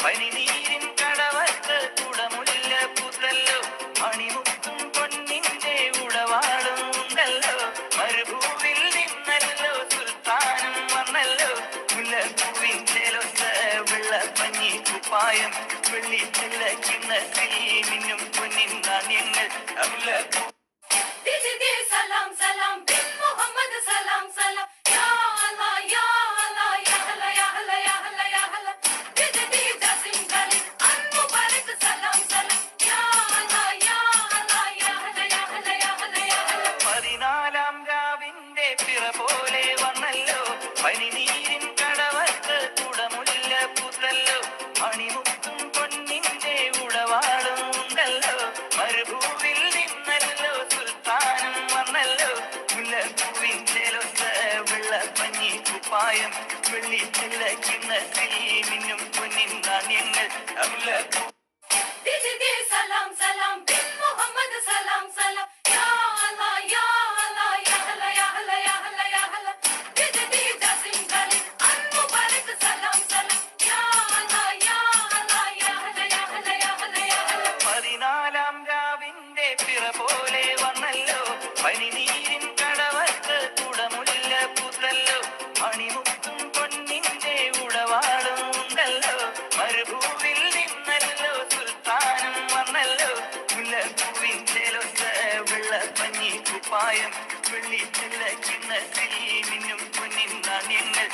പനിനീരിൻ കടവത്ത് കുടമുല്ല പുതല്ലോ കിണ്ണത്തിൽ മിന്നും പൊന്നിൻ നാണ്യങ്ങൾ സലാം സലാം ബിൻ മുഹമ്മദ് സലാം സലാം യാ അല്ലാ യാ അല്ലാ യാ ഹല യാ ഹല യാ ഹല യാ ഹല ജിദ്ദി ജസിം ഗലി അൻ മുബാരക് സലാം സലാം യാ അല്ലാ യാ അല്ലാ യാ ഹല യാ ഹല യാ ഹല യാ ഹല 14-ാം രാവിന്റെ പിറ പോലെ വന്നല്ലോ പനിനീരിൻ കടവത്ത് കുടമുല്ല പൂത്തല്ലോ മണിമുത്തും പൊന്നിന്റെ ഉടവാളും ഉണ്ടല്ലോ മരുഭൂവിൽ നിന്നല്ലോ സുൽത്താനും വന്നല്ലോ മുല്ലപ്പൂവിൻ ചേലൊത്ത വെള്ളപ്പഞ്ഞി കുപ്പായം വെള്ളി ചെല്ല കിണ്ണത്തിൽ മിന്നും പൊന്നിൻ നാണ്യങ്ങൾ ജിദ്ദി സലാം സലാം ബിൻ മുഹമ്മദ് സലാം സലാം യാ അല്ലാ യാ അല്ലാ യാ ഹല യാ ഹല യാ ഹല യാ ഹല ജിദ്ദി ജസിം ഗലി അൻ മുബാരക് സലാം സലാം യാ അല്ലാ യാ അല്ലാ യാ ഹല യാ ഹല യാ ഹല യാ ഹല 14-ാം രാവിന്റെ പിറ പോലെ വന്നല്ലോ പനിനീരിൻ കടവത്ത് കുടമുല്ല പൂത്തല്ലോ മണിമുത്തും പൊന്നിന്റെ ഉടവാളും ഉണ്ടല്ലോ മരുഭൂവിൽ നിന്നല്ലോ സുൽത്താനും വന്നല്ലോ മുല്ലപ്പൂവിൻ ചേലൊത്ത വെള്ളപ്പഞ്ഞി കുപ്പായം വെള്ളി ചെല്ല കിണ്ണത്തിൽ മിന്നും പൊന്നിൻ നാണ്യങ്ങൾ